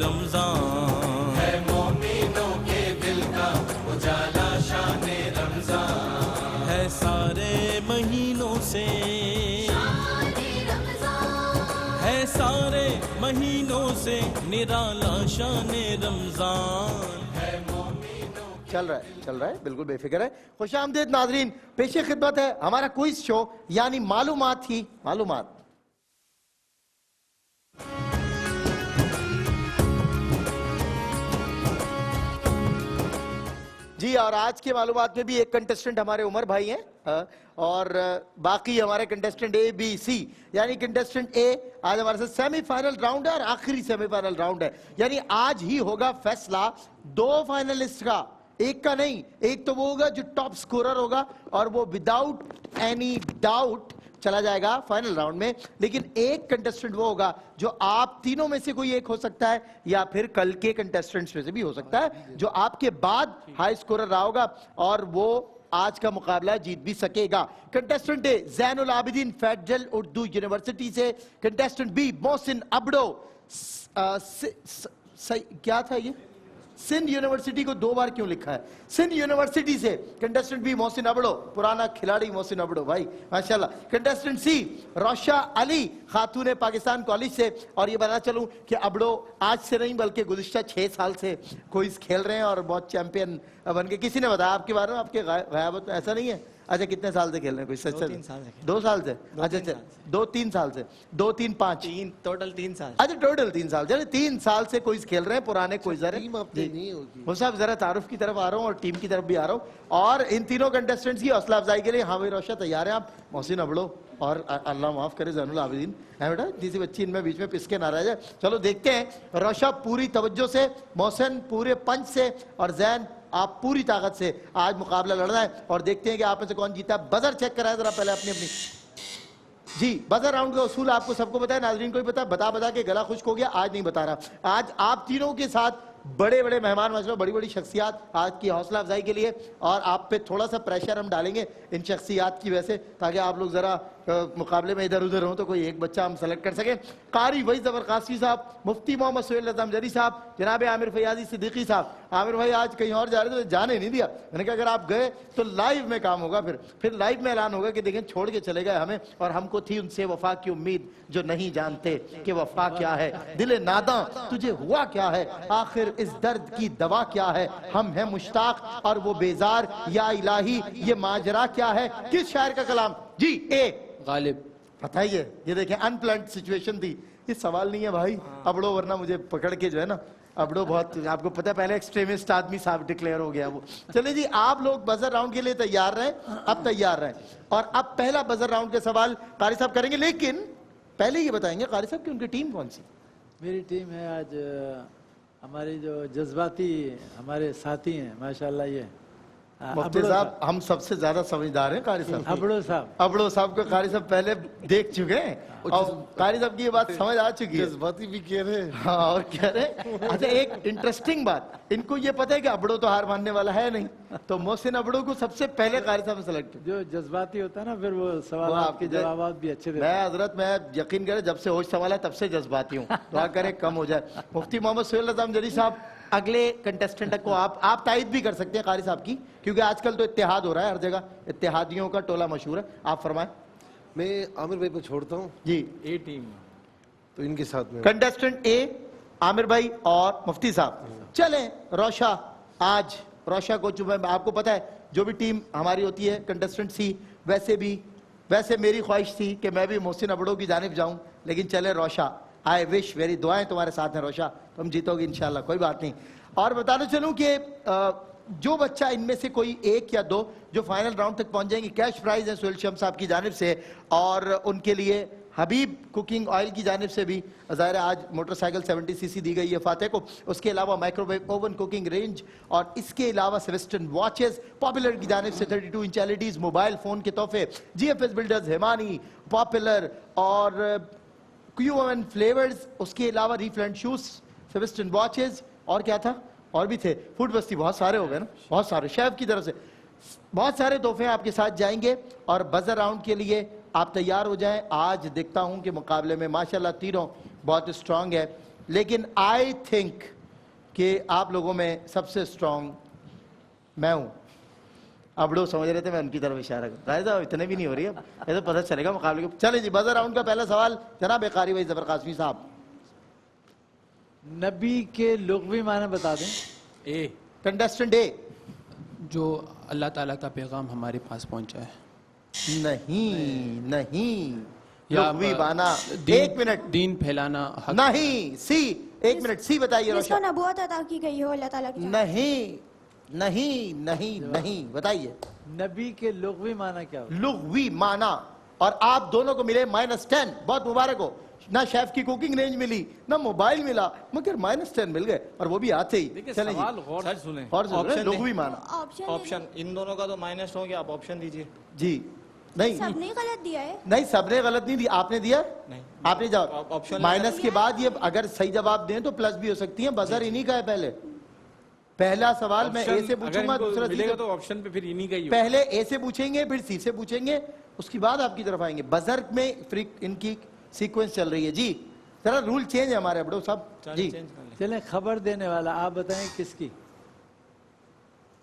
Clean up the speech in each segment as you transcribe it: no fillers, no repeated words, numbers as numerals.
रमजान है, मोमिनों के दिल का उजाला शान रमजान है, सारे महीनों से है, सारे महीनों से निराला शान रमजान है, मोमिनों। चल रहा है बिल्कुल बेफिक्र है। खुशामदीद नाजरीन, पेशे खिदमत है हमारा क्विज शो यानी मालूमात ही मालूमात। जी, और आज के मालूमात में भी एक कंटेस्टेंट हमारे उमर भाई हैं और बाकी हमारे कंटेस्टेंट ए बी सी, यानी कंटेस्टेंट ए आज हमारे साथ सेमीफाइनल राउंड है और आखिरी सेमीफाइनल राउंड है, यानी आज ही होगा फैसला दो फाइनलिस्ट का, एक का नहीं। एक तो वो होगा जो टॉप स्कोरर होगा और वो विदाउट एनी डाउट चला जाएगा फाइनल राउंड में, लेकिन एक कंटेस्टेंट वो होगा जो आप तीनों में से कोई एक हो सकता है या फिर कल के कंटेस्टेंट्स में से भी हो सकता है, जो आपके बाद हाई स्कोरर रहा होगा और वो आज का मुकाबला जीत भी सकेगा। कंटेस्टेंट ए ज़ैनुल आबिदीन फेडरल उर्दू यूनिवर्सिटी से, कंटेस्टेंट बी मोहसिन अबड़ो, क्या था ये, सिंध यूनिवर्सिटी को दो बार क्यों लिखा है, सिंध यूनिवर्सिटी से कंटेस्टेंट बी मोहसिन अबड़ो, पुराना खिलाड़ी मोहसिन अबड़ो भाई माशाल्लाह। कंटेस्टेंट सी रोशा अली खातून पाकिस्तान कॉलेज से, और ये बता चलूं कि अबड़ो आज से नहीं बल्कि गुज़िश्ता 6 साल से क्विज खेल रहे हैं और बहुत चैंपियन बन के, किसी ने बताया आपके बारे में, आपके ग़याबत में ऐसा नहीं है? अच्छा, कितने साल से खेल रहे हैं? कोई सच? 2 साल से? अच्छा, 2-3 साल से, 2-3-5 टोटल 3 साल। अच्छा, टोटल 3 साल, चलिए 3 साल से क्विज खेल रहे हैं, पुराने क्विजर हैं। वो साहब जरा तारुफ की तरफ आ रहा हूँ और टीम की तरफ भी आ रहा हूँ, और इन तीनों कंटेस्टेंट्स की हौसला अफजाई के लिए हाँ भाई रोशा तैयार है आप? मोहसिन अबड़ो और अल्लाह माफ करे ज़ैनुल आबिदीन है बेटा, किसी बच्ची इनमें बीच में पिसके ना रह जाए। चलो देखते हैं, रोशा पूरी तवज्जो से, मोहसिन पूरे पंच से और ज़ैन आप पूरी ताकत से आज मुकाबला लड़ना है, और देखते हैं कि आप में से कौन जीता है। बजर चेक कराए जरा पहले अपनी अपनी। जी, बजर राउंड का उसूल आपको सबको पता है, नाजरीन को भी पता है, बता के गला खुश्क हो गया, आज नहीं बता रहा। आज आप तीनों के साथ बड़े बड़े मेहमान मसला, बड़ी बड़ी शख्सियात आज की हौसला अफजाई के लिए, और आप पे थोड़ा सा प्रेशर हम डालेंगे इन शख्सियात की वजह से, ताकि आप लोग ज़रा मुकाबले में इधर उधर हों तो कोई एक बच्चा हम सेलेक्ट कर सकें। कारी वही ज़बर कासी साहब, मुफ्ती मोहम्मद सुहेल रज़ा जरी साहब, जनाब आमिर फयाजी सिद्दीकी साहब। आमिर भाई आज कहीं और जा रहे थे तो जाने नहीं दिया, मैंने कहा अगर आप गए तो लाइव में काम होगा, फिर लाइव में ऐलान होगा कि देखें छोड़ के चले गए हमें, और हमको थी उनसे वफा की उम्मीद जो नहीं जानते कि वफा क्या है, दिले नादा तुझे हुआ क्या है, आखिर इस दर्द की दवा क्या है, हम हैं मुश्ताक और वो बेजार, या इलाही ये माजरा क्या है, किस शायर का कलाम? जी, ए गालिब। बताइए, ये देखें अनप्लान्ड सिचुएशन थी, ये सवाल नहीं है भाई अबड़ो, वरना मुझे पकड़ के जो है ना, अबड़ो बहुत आपको पता है पहले एक्सट्रीमिस्ट आदमी साहब डिक्लेयर हो गया वो। चलिए जी, आप लोग बजर राउंड के लिए तैयार रहें, अब तैयार रहें, और अब पहला बजर राउंड के सवाल कारी साहब करेंगे, लेकिन पहले ये बताएंगे कारी साहब कि उनकी टीम कौन सी? मेरी टीम है आज हमारे जो जज्बाती हमारे साथी हैं माशाल्लाह, ये मुफ्ती साहब हम सबसे ज्यादा समझदार हैं कारी साहब। अबड़ो साहब को कारी साहब पहले देख चुके हैं और कारी साहब की ये बात समझ आ चुकी है। जज्बाती भी कह रहे हैं। हाँ, और कह रहे। अच्छा, एक इंटरेस्टिंग बात, इनको ये पता है कि अबड़ो तो हार मानने वाला है नहीं, तो मोहसिन अबड़ो को सबसे पहले कारी साहब ने सेलेक्ट। जो जज्बाती होता है ना, फिर वो सवाल आपके जवाब भी अच्छे देते हैं। मैं हजरत, मैं यकीन करें जब से होश संभाला तब से जज्बाती हूँ, दुआ करें कम हो जाए। मुफ्ती मोहम्मद सुहेल रज़ा जरी साहब, अगले कंटेस्टेंट को आप तायद भी कर सकते हैं कारी साहब की, क्योंकि आजकल तो इत्तेहाद हो रहा है हर जगह, इत्तेहादियों का टोला मशहूर है। आप फरमाएं। मैं आमिर भाई को छोड़ता हूँ जी, ए टीम तो इनके साथ में कंटेस्टेंट ए आमिर भाई और मुफ्ती साहब। चलें रोशा, आज रोशा को चुप, आपको पता है जो भी टीम हमारी होती है कंटेस्टेंट सी, वैसे मेरी ख्वाहिश थी कि मैं भी मोहसिन अबड़ो की जानिब जाऊं, लेकिन चले रोशा, आई विश, मेरी दुआएं तुम्हारे साथ हैं रोशा, तुम जीतोगे इंशाल्लाह, कोई बात नहीं। और बताना चलूं कि जो बच्चा इनमें से कोई एक या दो जो फाइनल राउंड तक पहुंच जाएंगे, कैश प्राइज है सुहेल शम साहब की जानिब से, और उनके लिए हबीब कुकिंग ऑयल की जानिब से भी ज़ाहिर है आज मोटरसाइकिल 70cc दी गई है फातेह को, उसके अलावा माइक्रोवेव ओवन कुकिंग रेंज, और इसके अलावा वेस्टर्न वॉचेस, पॉपुलर की जानिब से 32 इंच LEDs, मोबाइल फ़ोन के तोहफे, GFS बिल्डर्स, हिमानी, पॉपुलर और QM फ्लेवर्स, उसके अलावा रीफ्लेंट शूज़, वेस्टर्न वॉचेस, और क्या था, और भी थे, फूड बस्ती, बहुत सारे हो गए ना, बहुत सारे, शेफ की तरफ से बहुत सारे तोहफे आपके साथ जाएंगे। और बजर राउंड के लिए आप तैयार हो जाएं। आज देखता हूं कि मुकाबले में माशाल्लाह तीनों बहुत स्ट्रांग है, لیکن آئی تھنک کہ آپ لوگوں میں سب سے اسٹرانگ میں ہوں. اب لوگ سمجھ رہے تھے میں ان کی طرف اشارہ کروں. راجہ صاحب اتنے بھی نہیں ہو رہی اب, یہ تو پتہ چلے گا مقابلے کو. چلیں جی, بزر راؤنڈ کا پہلا سوال جناب قاری بھائی ظفر قاسمی صاحب. نبی کے لغوی معنی بتا دیں. اے کنٹیسٹنٹ اے. جو اللہ تعالیٰ کا پیغام ہمارے پاس پہنچا ہے. نہیں یا لغوی معنی, ایک منٹ, دین پھیلانا حق. نہیں, سی, ایک منٹ, سی بتائیے جس کو روشن. نبوت عطا کی گئی ہو اللہ تعالیٰ کی نہیں بتائیے. نبی کے لغوی معنی کیا ہوتا لغوی معنی, اور آپ دونوں کو ملے -10. بہت مبارک ہو. نہ شیف کی کوکنگ رینج ملی, نہ موبائل ملا, مگر -10 مل گئے, اور وہ بھی آتے ہی. چلیں جی, غور سے سنیں. اور لغوی معنی. آپشن ان دونوں کا تو مائنس ہو گیا, آپ آپشن دیجئے. جی نہیں سب نے غلط دیا ہے. نہیں, سب نے غلط نہیں دی, آپ نے دیا, نہیں. آپ نے جواب آپشن مائنس کے بعد یہ اگر صحیح جواب دیں تو پلس بھی ہو سکتی ہیں. بزر انہی کا ہے. پہلا سوال میں اے سے پوچھوں گا, دوسرا سی سے. تو آپشن پہ پھر انہی کا ہی. پہلے اے سے پوچھیں گے, پھر سی سے پوچھیں گے, اس کے بعد آپ کی طرف آئیں گے. بزر میں ان کی سیکوینس چل رہی ہے. جی ذرا رول چینج ہے ہمارے بڑو صاحب. جی ہے. چلیں, خبر دینے والا آپ بتائیں کس کی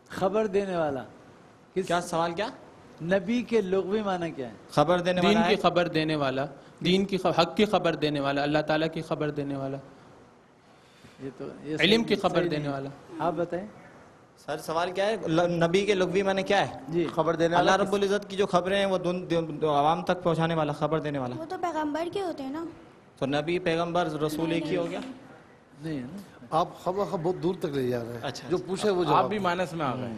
خبر دینے والا کس. کیا سوال کیا؟ نبی کے لغوی معنی کیا ہے؟ خبر دینے دین والا کی ہے. خبر دینے والا, دین کی حق کی خبر دینے والا, اللہ تعالیٰ کی خبر دینے والا, یہ تو علم کی خبر دینے والا. آپ بتائیں. سر سوال کیا ہے؟ نبی کے لغوی معنی کیا ہے؟ جی, خبر دینے اللہ والا رب العزت کی جو خبریں ہیں وہ عوام تک پہنچانے والا, خبر دینے والا. وہ تو پیغمبر کے ہوتے ہیں نا. تو نبی پیغمبر رسول ایک ہی ہو گیا. نہیں ہے نا. آپ خواہ بہت دور تک لے جا رہے ہیں. اچھا. جو پوچھے وہ آپ جواب, بھی مائنس میں آ گئے.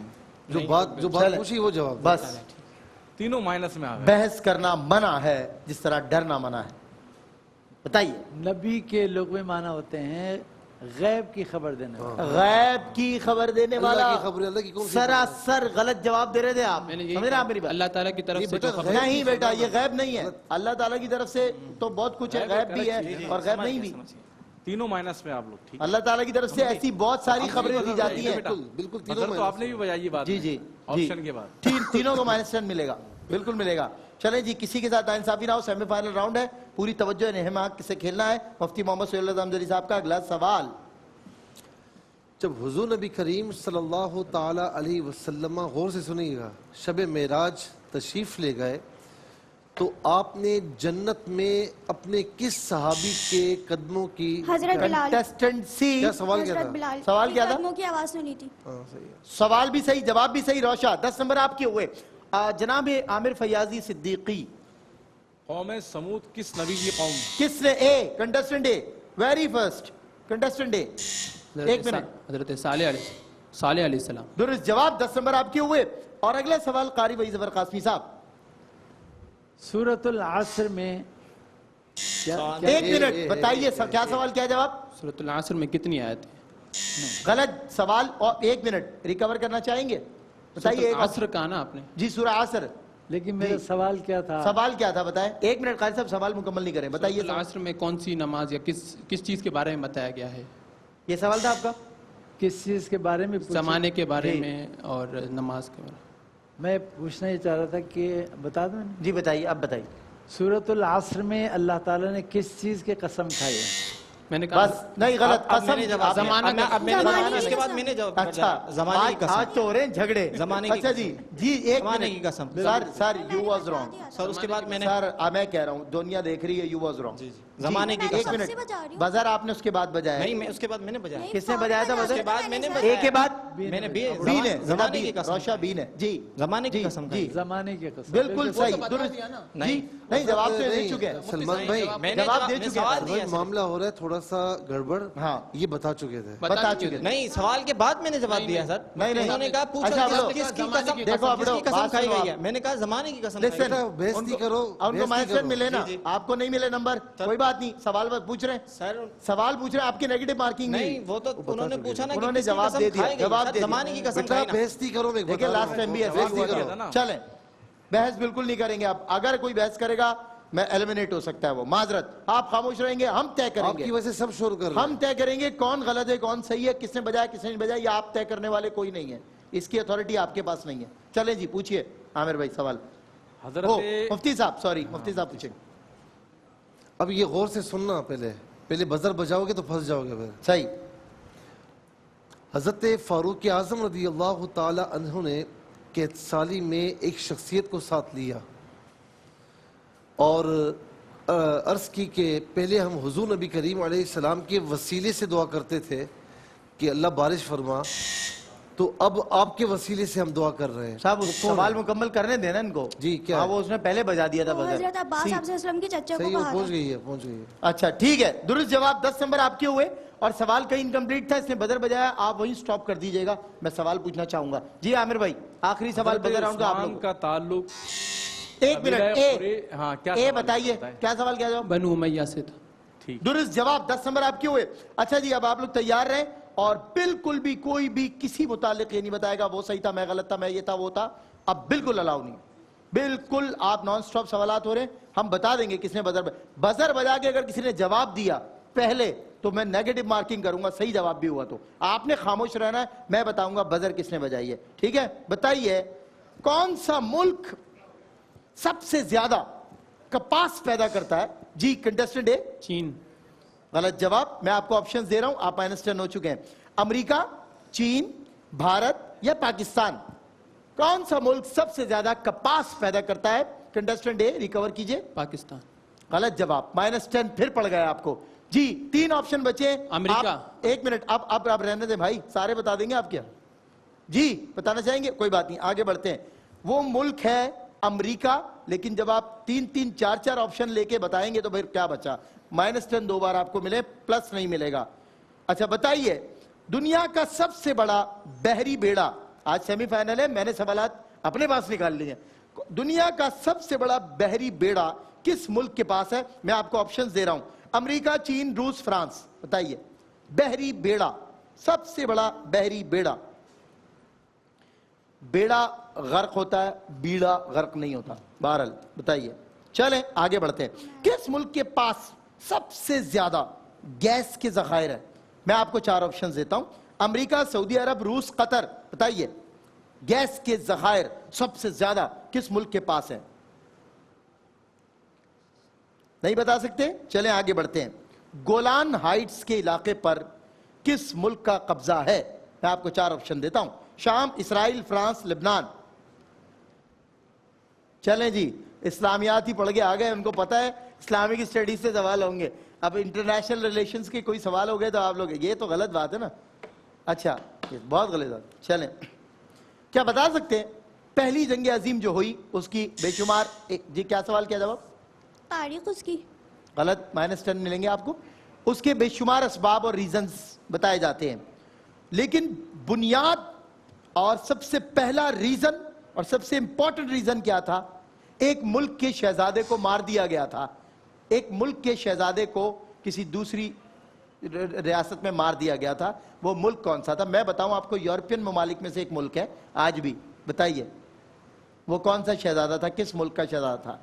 جو بات پوچھی وہ جواب. بس تینوں مائنس میں آ گئے. بحث کرنا منع ہے جس طرح ڈرنا منع ہے. بتائیے. نبی کے لغوی معنی ہوتے ہیں غیب کی خبر دینے والا. غیب کی خبر دینے والا. اللہ کی خبر, اللہ کی کون سی سراسر غلط جواب دے رہے تھے آپ. میں نے یہی سمجھ رہے آپ میری بات؟ اللہ تعالیٰ کی طرف سے جو خبر. نہیں بیٹا, یہ غیب نہیں ہے. اللہ تعالیٰ کی طرف سے تو بہت کچھ ہے, غیب بھی ہے اور غیب نہیں بھی. تینوں مائنس میں آپ لوگ. ٹھیک, اللہ تعالیٰ کی طرف سے ایسی بہت ساری خبریں دی جاتی ہیں. بالکل بزر تو آپ نے بھی بجائی بات. جی جی, آپشن کے بعد تینوں کو -10 ملے گا, بالکل ملے گا. چلیں جی, کسی کے ساتھ ناانصافی نہ ہو. سیمی فائنل راؤنڈ ہے, پوری توجہ انہماک سے کھیلنا ہے. مفتی محمد سہیل اللہ زمزری صاحب کا اگلا سوال. جب حضور نبی کریم صلی اللہ تعالی علیہ وسلم, غور سے سنیے گا, شب معراج تشریف لے گئے تو آپ نے جنت میں اپنے کس صحابی کے قدموں کی. حضرت بلال. کنٹیسٹنٹ سی. کیا سوال کیا حضرت تھا؟ بلال. سوال کیا تھا؟ قدموں کی آواز سنی تھی. ہاں صحیح ہے. سوال بھی صحیح, جواب بھی صحیح. روشا 10 نمبر آپ کے ہوئے. جناب عامر فیاضی صدیقی, قوم سمود کس نبی کی قوم؟ کس نے؟ اے کنٹیسٹنٹ اے, ویری فرسٹ کنٹیسٹنٹ اے. ایک منٹ. حضرت صالح علیہ السلام. درست جواب. 10 نمبر آپ کے ہوئے. اور اگلا سوال قاری بھائی ظفر قاسمی صاحب. سورۃ العصر میں ایک منٹ بتائیے, کیا سوال, کیا جواب؟ سورۃ العصر میں کتنی آیت ہیں؟ غلط سوال, اور ایک منٹ ریکور کرنا چاہیں گے؟ بتائیے. عصر کا نا آپ نے. جی سورہ عصر. لیکن میرا سوال کیا تھا؟ سوال کیا تھا بتائیں. ایک منٹ قاری صاحب, سوال مکمل نہیں کریں, بتائیے. سورۃ العصر میں کون سی نماز یا کس چیز کے بارے میں بتایا گیا ہے؟ یہ سوال تھا آپ کا. کس چیز کے بارے میں؟ زمانے کے بارے میں اور نماز کے بارے میں. میں پوچھنا یہ چاہ رہا تھا کہ بتا دوں. جی بتائیے, اب بتائیے. سورۃ العصر میں اللہ تعالیٰ نے کس چیز کے قسم کھائی ہے؟ میں نے کہا بس نہیں, غلط. قسم. اس کے بعد میں نے جواب. اچھا, زمانے کی آج تو ہو رہے ہیں جھگڑے. زمانے کی اچھا جی جی, ایک زمانے کی منٹ قسم. سر, یو واز رانگ. سر اس کے بعد میں نے سر میں کہہ رہا ہوں, دنیا دیکھ رہی ہے, یو واز رانگ. زمانے کی ایک قسم. منٹ, بزر آپ نے اس کے بعد بجایا. نہیں, میں اس کے بعد میں نے بجایا. کس نے بجایا تھا بزر؟ اس کے بعد میں نے اے کے بعد میں نے بی نے. زمانے کی قسم. روشا بی نے. جی زمانے کی قسم. جی زمانے کی قسم. بالکل صحیح, درست. جی نہیں, جواب تو دے چکے ہیں. سلمان بھائی, جواب دے چکے ہیں. معاملہ ہو رہا ہے تھوڑا سا گڑبڑ. ہاں, یہ بتا چکے تھے. بتا چکے. نہیں, سوال کے بعد میں نے جواب دیا سر. نہیں انہوں نے کہا اچھا, پوچھو کس کی قسم, دیکھو اب کس کی قسم کھائی گئی ہے. میں نے کہا زمانے کی قسم. لسن, بحث نہیں کرو. ان کو مائنس ملے نا, آپ کو نہیں ملے نمبر, کوئی بات نہیں. سوال پوچھ رہے ہیں, سر سوال پوچھ رہے ہیں, آپ کی نیگیٹو مارکنگ نہیں, وہ تو انہوں نے پوچھا نا, انہوں نے جواب دے دیا. جواب دے دیا. زمانے کی قسم بیٹا کھائی نا. بحث نہیں کرو. میں دیکھیں لاسٹ ٹائم بھی ایسے ہی کرو. چلیں, بحث بالکل نہیں کریں گے آپ. اگر کوئی بحث کرے گا میں ایلیمنیٹ ہو سکتا ہے وہ, معذرت. آپ خاموش رہیں گے, ہم طے کریں آپ گے. کی وجہ سے سب شور کر رہے ہیں. ہم طے کریں گے کون غلط ہے کون صحیح ہے, کس نے بجایا کس نے نہیں بجایا. یہ آپ طے کرنے والے کوئی نہیں ہے, اس کی اتھارٹی آپ کے پاس نہیں ہے. چلیں جی پوچھئے عامر بھائی سوال. حضرت مفتی صاحب, سوری مفتی صاحب پوچھیں. اب یہ غور سے سننا پہلے. पहले बजर बजाओगे तो फंस जाओगे फिर। सही। हज़रत फ़ारूक आज़म रज़ी अल्लाह ताला अन्हु ने कैद साली में एक शख्सियत को साथ लिया और अर्ज़ की कि पहले हम हुज़ूर नबी करीम अलैहिस्सलाम के वसीले से दुआ करते थे कि अल्लाह बारिश फरमा, तो अब आपके वसीले से हम दुआ कर रहे हैं। साहब उस सवाल मुकम्मल करने देना इनको। जी, क्या हाँ, है? वो उसने पहले बजा दिया था वो बजर। हजरत अब्बास आप सल्लम के चचा को सही, वो कहा पहुंच था। गई है, पहुंच गई है। अच्छा ठीक है, दुरुस्त जवाब 10 नंबर आपके हुए और सवाल कहीं इनकम्प्लीट था, इसने बजर बजाया, आप वहीं स्टॉप कर दीजिएगा। मैं सवाल पूछना चाहूंगा। जी आमिर भाई, आखिरी सवाल बजर राउंड का आप इस्लाम लोग। का ताल्लुक एक मिनट, हाँ क्या ए सवाल बताइए बताएं? क्या सवाल क्या जवाब? बनु उमैया से था। ठीक। दुरुस्त जवाब 10 नंबर आपके हुए। अच्छा जी, अब आप लोग तैयार रहे और बिल्कुल भी कोई भी किसी मुतालिक ये नहीं बताएगा वो सही था, मैं गलत था, मैं ये था, वो था। अब बिल्कुल अलाउ नहीं, बिल्कुल आप नॉन स्टॉप सवालात हो रहे हैं। हम बता देंगे किसने बजर बजा के अगर किसी ने जवाब दिया पहले तो मैं नेगेटिव मार्किंग करूंगा, सही जवाब भी हुआ तो। आपने खामोश रहना है, मैं बताऊंगा बजर किसने बजाई है। ठीक है, बताइए कौन सा मुल्क सबसे ज्यादा कपास पैदा करता है? जी कंटेस्टेंट ए। चीन। गलत जवाब। मैं आपको ऑप्शंस दे रहा हूं, आप -10 हो चुके हैं। अमेरिका, चीन, भारत या पाकिस्तान? कौन सा मुल्क सबसे ज्यादा कपास पैदा करता है? कंटेस्टेंट ए रिकवर कीजिए। पाकिस्तान। गलत जवाब, -10 फिर पड़ गया आपको। जी 3 ऑप्शन बचे। अमेरिका। आप, एक मिनट, अब रहने दें भाई, सारे बता देंगे आप क्या? जी बताना चाहेंगे? कोई बात नहीं, आगे बढ़ते हैं। वो मुल्क है अमेरिका, लेकिन जब आप 3-3, 4-4 ऑप्शन लेके बताएंगे तो फिर क्या बचा? -10 2 बार आपको मिले, प्लस नहीं मिलेगा। अच्छा बताइए, दुनिया का सबसे बड़ा बहरी बेड़ा, आज सेमीफाइनल है, मैंने सवालात अपने पास निकाल लिए। दुनिया का सबसे बड़ा बहरी बेड़ा किस मुल्क के पास है? मैं आपको ऑप्शंस दे रहा हूं, अमेरिका, चीन, रूस, फ्रांस। बताइए बहरी बेड़ा, सबसे बड़ा बहरी बेड़ा। बेड़ा गर्क होता है, बीड़ा गर्क नहीं होता। बहरहाल बताइए, चलें आगे बढ़ते हैं। किस मुल्क के पास सबसे ज्यादा गैस के जखायर है? मैं आपको 4 ऑप्शन देता हूं, अमेरिका, सऊदी अरब, रूस, कतर। बताइए गैस के जखायर सबसे ज्यादा किस मुल्क के पास है? नहीं बता सकते? चलें आगे बढ़ते हैं। गोलान हाइट्स के इलाके पर किस मुल्क का कब्जा है? मैं आपको 4 ऑप्शन देता हूं, शाम, इसराइल, फ्रांस, लेबनान। चलें जी, इस्लामियात ही पढ़ के आ गए, उनको पता है इस्लामिक स्टडीज से सवाल होंगे। अब इंटरनेशनल रिलेशंस के कोई सवाल हो गए तो आप लोग, ये तो गलत बात है ना। अच्छा ये बहुत गलत बात। चलें, क्या बता सकते हैं पहली जंग अजीम जो हुई उसकी बेशुमार जी क्या सवाल क्या जवाब? तारीख उसकी। गलत, -10 मिलेंगे आपको। उसके बेशुमार असबाब और रीजंस बताए जाते हैं, लेकिन बुनियाद और सबसे पहला रीजन और सबसे इंपॉर्टेंट रीजन क्या था? एक मुल्क के शहजादे को मार दिया गया था। एक मुल्क के शहजादे को किसी दूसरी रियासत में मार दिया गया था। वो मुल्क कौन सा था? मैं बताऊं आपको, यूरोपियन ममालिक में से एक मुल्क है आज भी। बताइए वो कौन सा शहजादा था, किस मुल्क का शहजादा था?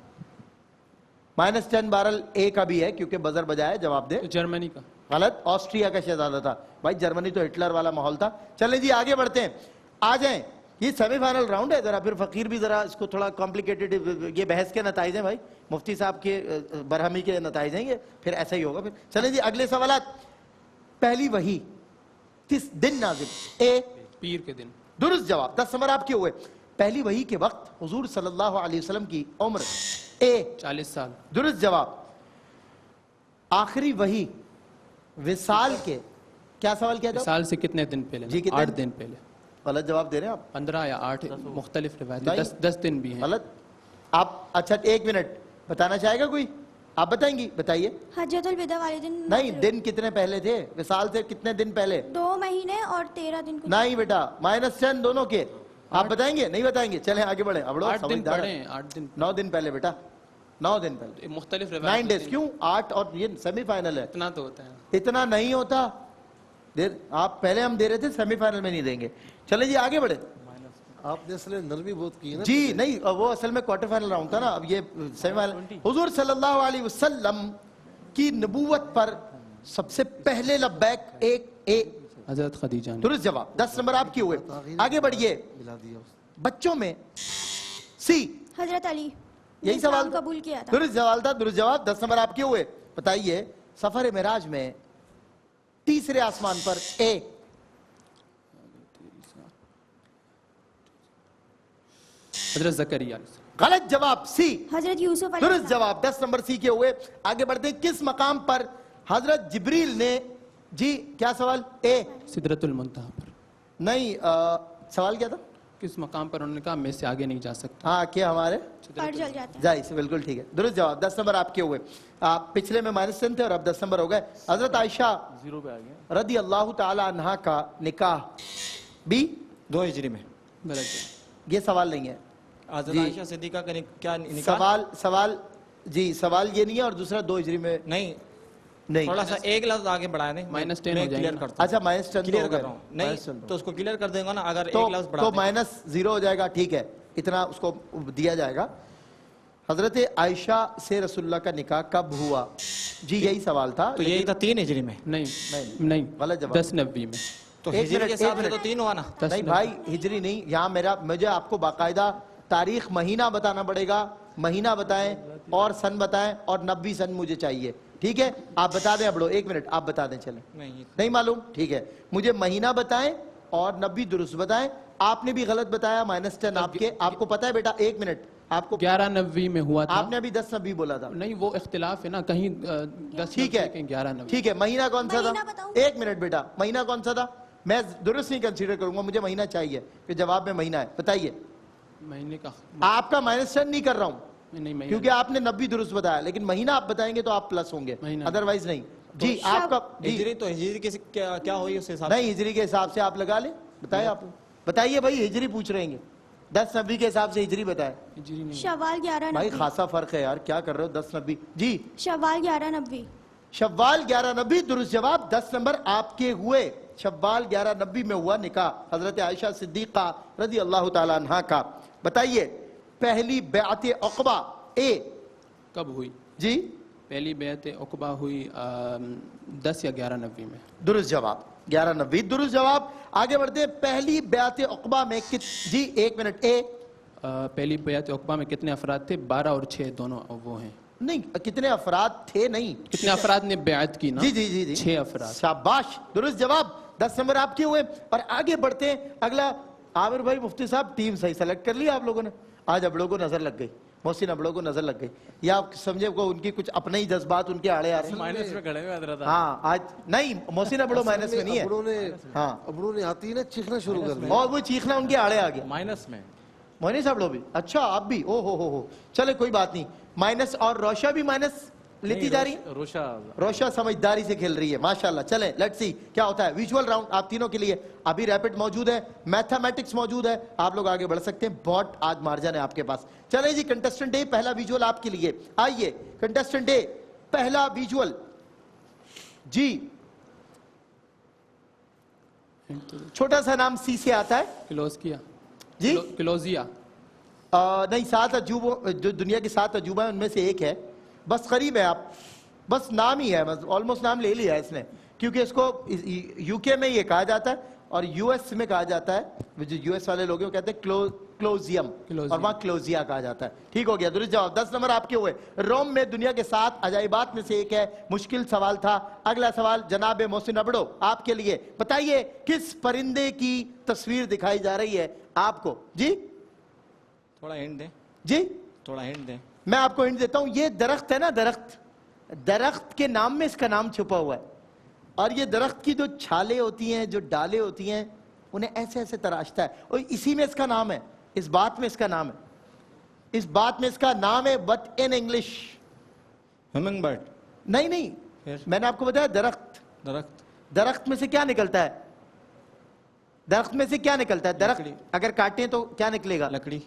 -10 बहरहाल ए का भी है क्योंकि बजर बजाया, जवाब दे। जर्मनी का। गलत, ऑस्ट्रिया का शहजादा था। भाई जर्मनी तो हिटलर वाला माहौल था। चले जी आगे बढ़ते हैं, आ जाएं। ये सेमीफाइनल राउंड है, जरा फिर फकीर भी जरा इसको थोड़ा कॉम्प्लिकेटेड, ये बहस के नताइज हैं भाई, मुफ्ती साहब के बरहमी के नताइज हैं ये, फिर ऐसा ही होगा फिर। चले जी अगले सवाल। पहली वही किस दिन नाजिल? ए पीर के दिन। दुरुस्त जवाब, 10 नंबर आपके हुए। पहली वही के वक्त हुजूर सल्लल्लाहु अलैहि वसल्लम की उम्र? ए 40 साल। दुरुस्त जवाब। आखिरी वही विसाल के, क्या सवाल किया था? साल से कितने दिन पहले? जी, कितने? 8 दिन पहले। गलत जवाब दे रहे हैं आप। 15 या 8 मुख्तलिफ रिवायतें, नहीं। 10 दिन भी हैं। गलत। आप अच्छा 1 मिनट बताना चाहेगा कोई? आप बताएंगी? बताइए। हज्जतुल विदा वाले दिन। नहीं, दिन कितने पहले थे? विसाल से कितने दिन पहले? 2 महीने और 13 दिन कुछ। नहीं बेटा, -10 दोनों के। आप बताएंगे? नहीं बताएंगे? चलें आगे बढ़े। अब 8 दिन समझदार पड़े हैं। हैं, 8 दिन। 9 दिन पहले बेटा, 9 दिन पहले। मुख्तलिफ 9 डेज। क्यों 8? और ये सेमीफाइनल है, इतना तो होता है। इतना नहीं होता। देर आप पहले हम दे रहे थे, सेमीफाइनल में नहीं देंगे। चले जी आगे बढ़े। आपने असल में नरमी बहुत की है ना। जी नहीं, वो असल में क्वार्टर फाइनल राउंड था ना, अब ये सेमीफाइनल। हुजूर सल्लल्लाहु अलैहि वसल्लम की नबूवत पर सबसे पहले लब्बैक एक ए हजरत खदीजा ने। दुरुस्त जवाब, 10 नंबर आपके हुए। आगे बढ़िए। मिला दिया उसने। बच्चों में सी हजरत अली यही इस्लाम सवाल कबूल किया था। दुरुस्त सवाल था, दुरुस्त जवाब, 10 नंबर आपके हुए। बताइए سفر معراج میں تیسرے آسمان پر اے حضرت زکریا علیہ السلام. غلط جواب سی. حضرت یوسف علیہ درست السلام. جواب 10 نمبر سی کے ہوئے. آگے بڑھتے ہیں. کس مقام پر حضرت جبریل نے جی کیا سوال اے سدرۃ المنتہا پر. نہیں سوال کیا تھا؟ کس مقام پر انہوں نے کہا میں سے آگے نہیں جا سکتا. ہاں کیا ہمارے پر جل جاتے ہیں. جائز بالکل ٹھیک ہے. درست جواب 10 نمبر آپ کے ہوئے. آپ پچھلے میں -10 تھے اور اب 10 نمبر ہو گئے. حضرت عائشہ رضی اللہ تعالی عنہا کا نکاح بھی 2 ہجری میں. غلط. یہ سوال نہیں ہے. حضرت جی. عائشہ صدیقہ کا کیا نکاح؟ سوال جی سوال یہ نہیں ہے اور دوسرا 2 ہجری میں نہیں، نہیں. تھوڑا سا ایک لفظ آگے بڑھا دیں. -10 ہو میں جائے کلیئر گا. کرتا ہوں. اچھا -10 کلیئر کر رہا ہوں. نہیں تو اس کو کلیئر کر دیں گا نا اگر ایک لفظ بڑھا تو دیں. -0 ہو جائے گا. ٹھیک ہے اتنا اس کو دیا جائے گا. حضرت عائشہ سے رسول اللہ کا نکاح کب ہوا؟ جی یہی سوال تھا. تو یہی تھا 3 ہجری میں. نہیں غلط جواب. 10 نبی میں. تو ایک ہجری منٹ، کے حساب ایک سے تو منٹ. 3 ہوا نا. نہیں بھائی ہجری نہیں. یہاں مجھے آپ کو باقاعدہ تاریخ مہینہ بتانا پڑے گا. مہینہ بتائیں اور سن بتائیں اور نبی سن مجھے چاہیے. ٹھیک ہے آپ بتا دیں. ابڑو 1 منٹ آپ بتا دیں. چلیں نہیں معلوم. ٹھیک ہے مجھے مہینہ بتائیں اور نبی درست بتائیں. آپ نے بھی غلط بتایا. -10 آپ کے. آپ کو پتا ہے بیٹا 1 منٹ آپ کو 11 نبی میں ہوا تھا. آپ نے ابھی 10 نبی بولا تھا. نہیں وہ اختلاف ہے نا کہیں 10 ٹھیک ہے 11 نبی. ٹھیک ہے. مہینہ کون سا تھا؟ مہینہ بتاؤں؟ 1 منٹ بیٹا مہینہ کون سا تھا؟ میں درست نہیں کنسیڈر کروں گا. مجھے مہینہ چاہیے کہ جواب میں مہینہ ہے. بتائیے. مہینے کا آپ کا -10 نہیں کر رہا ہوں نہیں مہینہ. کیونکہ آپ نے نبی درست بتایا لیکن مہینہ آپ بتائیں گے تو آپ پلس ہوں گے مہینہ. ادروائز نہیں. جی آپ کا جی ہجری تو ہجری کے کیا ہوئی اس حساب سے؟ نہیں ہجری کے حساب سے آپ لگا لیں. بتائیں آپ بتائیے بھائی ہجری پوچھ رہے ہیں. 10 نبی کے حساب سے ہجری بتائے. ہجری نہیں. شوال 11 بھائی نبی. خاصا فرق ہے یار. کیا کر رہے ہو 10 نبی. جی شوال 11 نبی. شوال 11 نبی درست جواب. 10 نمبر آپ کے ہوئے. شوال 11 نبی میں ہوا نکاح حضرت عائشہ صدیقہ رضی اللہ تعالی عنہا کا. بتائیے پہلی بیعت عقبہ اے کب ہوئی؟ جی پہلی بیعت عقبہ ہوئی 10 یا 11 نبی میں. درست جواب 11 نبی درست جواب. آگے بڑھتے ہیں. پہلی بیعت عقبہ میں جی 1 منٹ اے پہلی بیعت عقبہ میں کتنے افراد تھے؟ 12 اور 6 دونوں وہ ہیں. نہیں کتنے افراد تھے نہیں کتنے افراد نے بیعت کی نا؟ جی جی جی جی 6 افراد. شاباش درست جواب. 10 نمبر آپ کے ہوئے. اور آگے بڑھتے ہیں. اگلا عامر بھائی مفتی صاحب ٹیم صحیح سلیکٹ کر لیا آپ لوگوں نے. آج ابڑوں کو نظر لگ گئی. محسن ابڑوں کو نظر لگ گئی. یا آپ سمجھے کو ان کی کچھ اپنے ہی جذبات ان کے آڑے آ رہے ہیں. مائنس میں کھڑے ہوئے حضرت. ہاں آج نہیں محسن ابڑوں مائنس میں نہیں ہے. ہاں ابڑوں نے آتی نا چیخنا شروع کر دیا. اور وہ چیخنا ان کے آڑے آ گیا. مائنس میں مائنس ابڑوں بھی. اچھا آپ بھی او ہو چلے کوئی بات نہیں. مائنس اور روشا بھی مائنس لیتی جا رہی ہے. روشا سمجھداری سے کھیل رہی ہے ماشاءاللہ. چلیں لیٹس سی کیا ہوتا ہے. ویژول راؤنڈ آپ تینوں کے لیے. ابھی ریپڈ موجود ہے, میتھمیٹکس موجود ہے. آپ لوگ آگے بڑھ سکتے ہیں. بہت آج مارجن ہے آپ کے پاس. چلیں جی کنٹسٹنٹ اے پہلا ویژول آپ کے لیے. آئیے کنٹسٹنٹ اے پہلا ویژول. جی چھوٹا سا نام سی سے آتا ہے. کلوز کیا جی کلوزیا. نہیں 7 عجوبوں جو دنیا کے 7 عجوبہ ہیں ان میں سے ایک ہے. بس قریب ہے آپ. بس نام ہی ہے. بس آلموسٹ نام لے لیا ہے اس نے کیونکہ اس کو یو کے میں یہ کہا جاتا ہے اور یو ایس میں کہا جاتا ہے. جو یو ایس والے لوگ ہیں کہتے ہیں کلوزیم اور وہاں کلوزیا کہا جاتا ہے. ٹھیک ہو گیا درست جواب. 10 نمبر آپ کے ہوئے. روم میں دنیا کے 7 عجائبات میں سے ایک ہے. مشکل سوال تھا. اگلا سوال جناب محسن ابڑو آپ کے لیے. بتائیے کس پرندے کی تصویر دکھائی جا رہی ہے آپ کو؟ جی تھوڑا ہنٹ دیں. جی تھوڑا ہنٹ دیں. میں آپ کو ہنٹ دیتا ہوں. یہ درخت ہے نا درخت کے نام میں اس کا نام چھپا ہوا ہے. اور یہ درخت کی جو چھالیں ہوتی ہیں جو ڈالیں ہوتی ہیں انہیں ایسے ایسے تراشتا ہے اور اسی میں اس کا نام ہے. اس بات میں اس کا نام ہے. اس بات میں اس کا نام ہے. But in English humming bird. نہیں میں نے آپ کو بتایا درخت میں سے کیا نکلتا ہے. درخت میں سے کیا نکلتا ہے. درخت اگر کاٹیں تو کیا نکلے گا؟ لکڑی.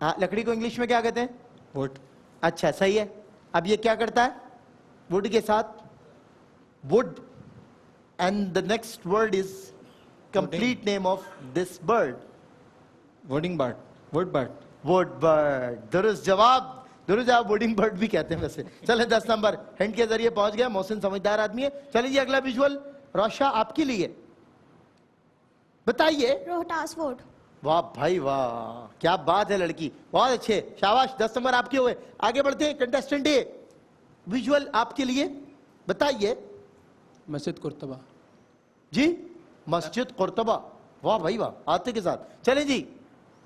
ہاں لکڑی کو انگلش میں کیا کہتے ہیں؟ ووڈ. اچھا صحیح ہے. اب یہ کیا کرتا ہے ووڈ کے ساتھ؟ Wood and the next word is complete name of this bird. Wooding bird. Wood bird. Wood bird درست جواب. درست جواب ووڈنگ برڈ بھی کہتے ہیں ویسے. چلیں 10 نمبر ہنٹ کے ذریعے پہنچ گیا. محسن سمجھدار آدمی ہے. چلیں جی اگلا ویژول. روشا آپ کے لیے. بتائیے. روہتاس فورٹ. واہ بھائی واہ کیا بات ہے لڑکی. بہت اچھے شاباش. 10 نمبر آپ کے ہوئے. آگے بڑھتے ہیں. کنٹسٹنٹ اے ویژول آپ کے لیے. बताइए। मस्जिद कुर्तबा। जी, मस्जिद कुर्तबा। वाह भाई वाह, आते के साथ। चलें जी,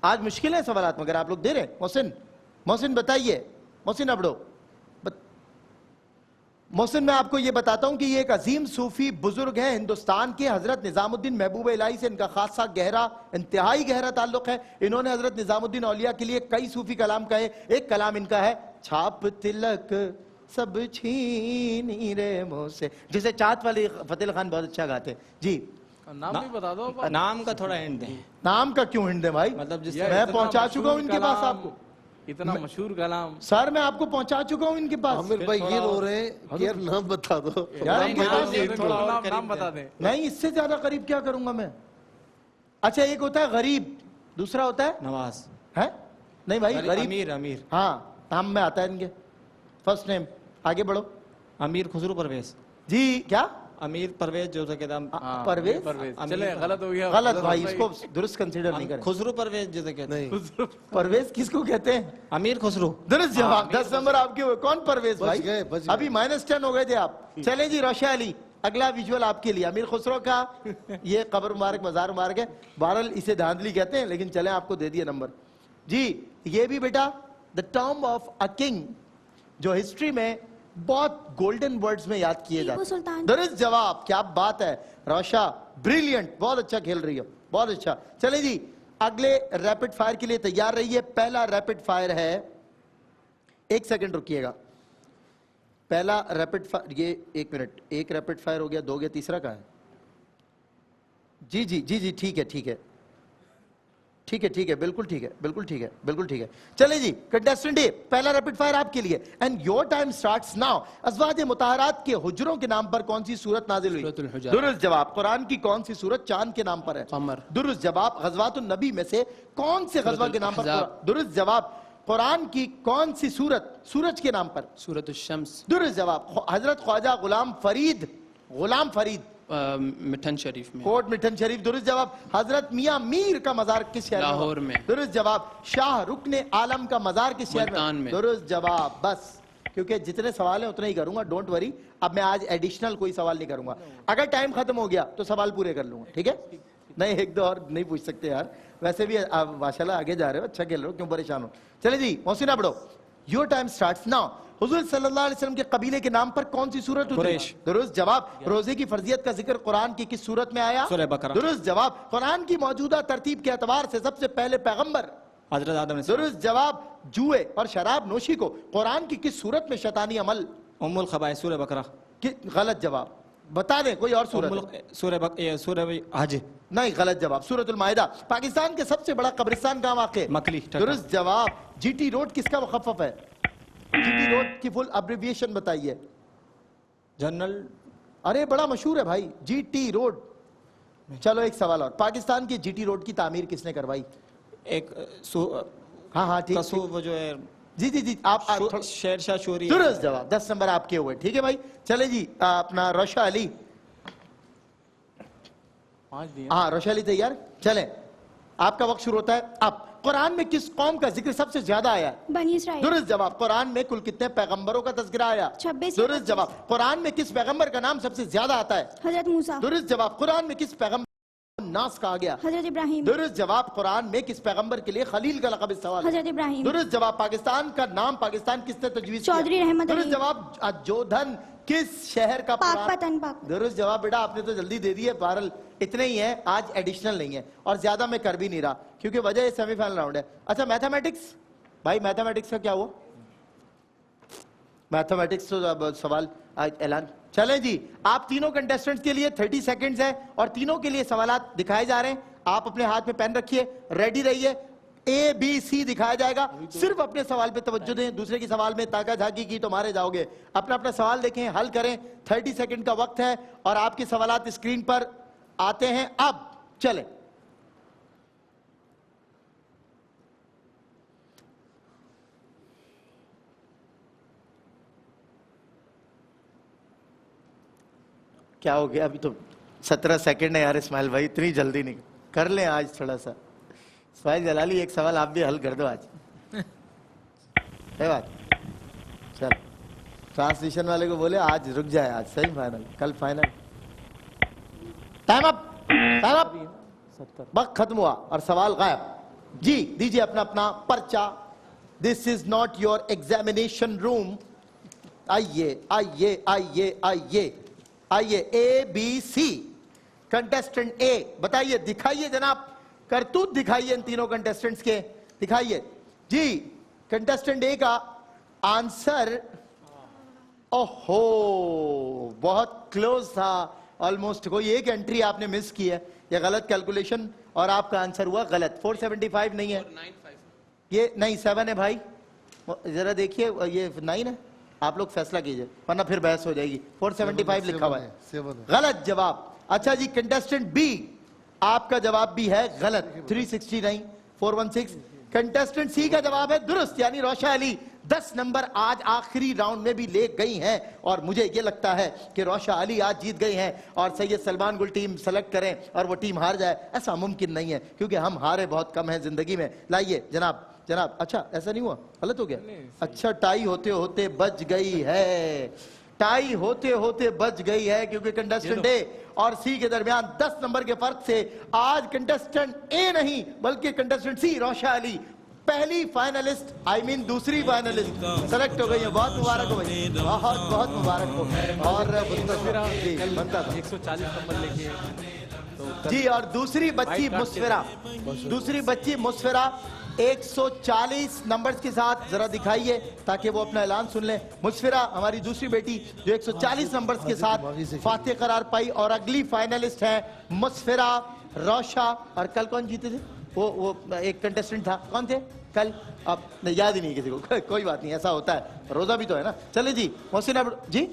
आज मुश्किल है सवालात मगर आप लोग दे रहे हैं। मोहसिन बताइए। मोहसिन अबड़ो। मोहसिन, मैं आपको ये बताता हूं कि ये एक अजीम सूफी बुजुर्ग हैं हिंदुस्तान के, हजरत निजामुद्दीन महबूब इलाही से इनका खासा गहरा, इंतहाई गहरा ताल्लुक है। इन्होंने हजरत निजामुद्दीन औलिया के लिए कई सूफी कलाम कहे। एक कलाम इनका है, छाप तिलक सब छीन रे मुँह से, जिसे चाहत वाले फतेह खान बहुत अच्छा गाते हैं। जी, नाम भी बता दो। नाम का थोड़ा हिंट दें। नाम का क्यों हिंट दे भाई? मतलब जिस मैं पहुंचा चुका हूं इनके पास आपको। इतना मशहूर कलाम सर मैं आपको पहुंचा चुका हूं इनके पास। आमिर भाई ये रो रहे हैं कि यार नाम बता दो। यार इनके पास नाम बता दें। नहीं, इससे ज्यादा करीब क्या करूंगा मैं? अच्छा, एक होता है गरीब, दूसरा होता है नवाज। है? नहीं भाई, गरीब अमीर। अमीर हाँ, नाम में आता है इनके, फर्स्ट नेम। आगे बढ़ो। अमीर खुसरो परवेज। जी, क्या? अमीर परवेज जो थे नाम। परवेज? चले, गलत हो गया। गलत भाई, इसको दुरुस्त कंसीडर नहीं करें। खुसरो परवेज जो कहते हैं। नहीं, परवेज किसको कहते हैं? अमीर खुसरो। दुरुस्त जवाब। 10 नंबर आपके हुए। कौन परवेज भाई? बच गए। अभी -10 हो गए थे आप। चलें जी, रोशा अली, अगला विजुअल आपके लिए। अमीर खुसरो का ये कब्र मुबारक, मजार मुबारक है। बहरहाल इसे धांधली कहते हैं, लेकिन चलें आपको दे दिया नंबर। जी, ये भी बेटा the tomb of a king, जो हिस्ट्री में बहुत गोल्डन वर्ड्स में याद किए टीपू जाते सुल्तान। हैं। दुरुस्त जवाब। क्या बात है रोशा, ब्रिलियंट, बहुत अच्छा खेल रही हो, बहुत अच्छा। चले जी, अगले रैपिड फायर के लिए तैयार रहिए। पहला रैपिड फायर है, 1 सेकंड रुकिएगा। पहला रैपिड फायर, ये 1 मिनट, एक रैपिड फायर हो गया, 2 गया, तीसरा कहाँ है? जी जी जी जी, ठीक है ठीक है ठीक है ठीक है, बिल्कुल ठीक है, बिल्कुल ठीक है, बिल्कुल ठीक है। चले जी, कंटेस्टेंट ए, पहला रैपिड फायर आपके लिए, and your time starts now. अज़वाज मुताहरात के हुजरों के नाम पर कौन सी सूरत नाजिल हुई? सूरतुल हुजरात। दुरुस्त जवाब। कुरान की कौन सी सूरत चांद के नाम पर है? कमर। दुरुस्त जवाब। गज़वातुन नबी में से कौन से गज़वा के नाम पर? अहज़ाब। दुरुस्त जवाब। कुरान की कौन सी सूरत सूरज के नाम पर? सूरत शम्स। दुरुस्त जवाब। हजरत ख्वाजा गुलाम फरीद मिठन शरीफ में। कोट मिठन शरीफ। दुरुस्त जवाब। हजरत मियां मीर का मजार किस शहर में? लाहौर में। दुरुस्त जवाब। शाह रुकने आलम का मजार किस शहर मुल्तान में। दुरुस्त जवाब। बस, क्योंकि जितने सवाल हैं उतने ही करूंगा, डोंट वरी। अब मैं आज एडिशनल कोई सवाल नहीं करूंगा। अगर टाइम खत्म हो गया तो सवाल पूरे कर लूंगा, ठीक है? नहीं, 1-2 और नहीं पूछ सकते यार। वैसे भी आप माशाल्लाह आगे जा रहे हो, अच्छा खेल रहे हो, क्यों परेशान हो? चले जी, मोहसिन पढ़ो। Your time starts now. हुजूर सल्लल्लाहु अलैहि वसल्लम के कबीले के नाम पर कौन सी सूरत उतरी? कुरैश। दुरुस्त जवाब। रोजे की फर्जियत का जिक्र कुरान की किस सूरत में आया? सूरह बकरा। दुरुस्त जवाब। कुरान की मौजूदा तरतीब के एतबार से सबसे पहले पैगंबर? हजरत आदम। दुरुस्त जवाब। जुए और शराब नोशी को कुरान की किस सूरत में शैतानी अमल? उम्मुल खबाइस सूरह बकरा। गलत जवाब। बता दें कोई और सूरत? सूरह हज। नहीं, गलत जवाब। सूरतुल माइदा। पाकिस्तान के सबसे बड़ा कब्रिस्तान कहाँ वाक़ है? मकली। दुरुस्त जवाब। जीटी रोड किसका मुखफ़्फ़फ है? जीटी रोड की फुल अब्रिविएशन बताइए। जनरल। अरे बड़ा मशहूर है भाई, जीटी रोड। चलो एक सवाल और, पाकिस्तान की जीटी रोड की तामीर किसने करवाई? एक हाँ हाँ ठीक, वो जो है। जी जी जी, आप शेरशाह शूरी। दुरुस्त जवाब। 10 नंबर आपके हुए, ठीक है भाई। चले जी, अपना रोशा अली। 5 दिए। हाँ, रोशा अली तैयार? चले, आपका वक्त शुरू होता है अब। कुरान में किस कौम का जिक्र सबसे ज्यादा आया? बनी इसराइल। दुरुस्त जवाब। कुरान में कुल कितने पैगंबरों का तज़किरा आया? 26। दुरुस्त जवाब। कुरान में किस पैगंबर का नाम सबसे ज्यादा आता है? हजरत मूसा। दुरुस्त जवाब। कुरान में किस पैगंबर नास कहा गया? हजरत इब्राहिम। दुरुस्त जवाब। कुरान में किस पैगंबर के लिए खलील का लक़ब इस्तेमाल? हजरत इब्राहिम। दुरुस्त जवाब। पाकिस्तान का नाम पाकिस्तान किसने तजवीज़ किया? चौधरी रहमत दुरुस्त अली। जवाब। जोधन किस शहर का? पाकपतन। पाक। दुरुस्त जवाब। बेटा आपने तो जल्दी दे दिए, बहरहाल इतने ही है, आज एडिशनल नहीं है और ज्यादा मैं कर भी नहीं रहा क्योंकि वजह ये सेमीफाइनल राउंड है। अच्छा, मैथमेटिक्स भाई, मैथमेटिक्स का क्या हुआ? मैथमेटिक्स तो अब सवाल आज ऐलान। चलें जी, आप तीनों कंटेस्टेंट्स के लिए 30 सेकंड्स है और तीनों के लिए सवालात दिखाए जा रहे हैं। आप अपने हाथ में पेन रखिए, रेडी रहिए। ए बी सी दिखाया जाएगा, सिर्फ अपने सवाल पे तवज्जो दें, दूसरे के सवाल में ताका झाकी की तो मारे जाओगे। अपना अपना सवाल देखें, हल करें। 30 सेकंड का वक्त है और आपके सवालात स्क्रीन पर आते हैं अब। चले, क्या हो गया? अभी तो 17 सेकंड है यार इस्माइल भाई, इतनी जल्दी नहीं कर लें आज थोड़ा सा। इस्माइल जलाली, एक सवाल आप भी हल कर दो आज, है बात? चल ट्रांसलेशन वाले को बोले आज रुक जाए, आज सही फाइनल, कल final. Time up, time up, वक्त खत्म हुआ और सवाल गायब। जी दीजिए अपना अपना पर्चा। This is not your examination room. आइए आइए आइए आइए आइए, ए बी सी। कंटेस्टेंट ए बताइए, दिखाइए जनाब, करतूत दिखाइए इन तीनों कंटेस्टेंट्स के, दिखाइए जी। कंटेस्टेंट ए का आंसर, ओहो बहुत क्लोज था, ऑलमोस्ट। कोई एक एंट्री आपने मिस की है, ये गलत कैलकुलेशन और आपका आंसर हुआ गलत। 475 नहीं है, ये नहीं 7 है भाई, जरा देखिए ये 9 है। आप लोग फैसला कीजिए वरना फिर बहस हो जाएगी। 475 लिखा हुआ है, गलत जवाब। अच्छा जी कंटेस्टेंट बी, आपका जवाब भी है गलत, 369 416। कंटेस्टेंट सी का जवाब है दुरुस्त, यानी रोशा अली 10 नंबर आज आखिरी राउंड में भी ले गई हैं। और मुझे ये लगता है कि रोशा अली आज जीत गई हैं और सैयद सलमान गुल टीम सेलेक्ट करें और वो टीम हार जाए, ऐसा मुमकिन नहीं है क्योंकि हम हारे बहुत कम हैं जिंदगी में। लाइए जनाब, जनाब। अच्छा ऐसा नहीं हुआ, गलत हो गया। अच्छा टाई होते होते बच गई है, टाई होते होते बच गई है क्योंकि कंटेस्टेंट ए और सी के दरमियान 10 नंबर के फर्क से आज कंटेस्टेंट ए नहीं बल्कि कंटेस्टेंट सी रोशा अली पहली फाइनलिस्ट, आई मीन दूसरी फाइनलिस्ट सेलेक्ट हो गई है। बहुत मुबारक हो भाई, बहुत बहुत मुबारक हो। और बनता था 140 नंबर लेके जी। और दूसरी बच्ची मुस्फिरा, दूसरी बच्ची मुस्फिरा 140 नंबर्स के साथ, जरा दिखाइए ताकि वो अपना ऐलान सुन ले। मुस्फिरा हमारी दूसरी बेटी जो 140 नंबर्स के साथ फातेह करार पाई और अगली फाइनलिस्ट है मुस्फिरा, रोशा। और कल कौन जीते थे? वो एक कंटेस्टेंट था, कौन थे कल? अब याद ही नहीं किसी को। कोई बात नहीं, ऐसा होता है, रोजा भी तो है ना। चलिए जी मोहसिन जी,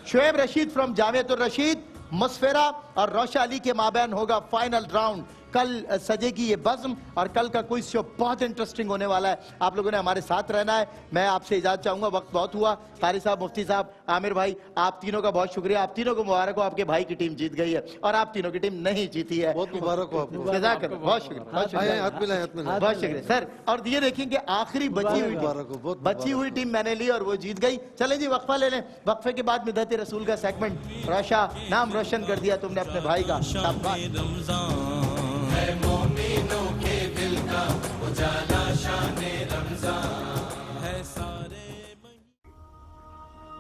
शुएब रशीद फ्रॉम जामियतुर रशीद, मुस्फिरा और रोशा अली के माबैन होगा फाइनल राउंड। कल सजेगी ये बज़्म और कल का क्विज शो बहुत इंटरेस्टिंग होने वाला है। आप लोगों ने हमारे साथ रहना है। मैं आपसे इजाजत चाहूंगा, वक्त बहुत हुआ। कारी साहब, मुफ्ती साहब, आमिर भाई, आप तीनों का बहुत शुक्रिया। आप तीनों को मुबारक हो, आपके भाई की टीम जीत गई है और आप तीनों की टीम नहीं जीती है। बहुत मुबारक हो आपको, जज़ाकल्लाह, बहुत शुक्रिया, बहुत शुक्रिया सर। और ये देखेंगे आखिरी बची हुई टीम मैंने ली और वो जीत गई। चले जी वक्फा ले लें, वक्फे के बाद मिदहत रसूल का सेगमेंट। रोशा नाम रोशन कर दिया तुमने अपने भाई का। मोमिनों के दिल का उजाला शाने रमज़ान है सारे।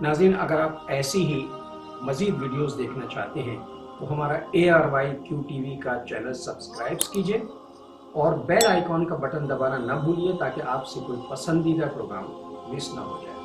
नाज़रीन, अगर आप ऐसी ही मज़ीद वीडियोस देखना चाहते हैं तो हमारा ARYQTV का चैनल सब्सक्राइब कीजिए और बेल आइकॉन का बटन दबाना न भूलिए ताकि आपसे कोई पसंदीदा प्रोग्राम मिस ना हो जाए।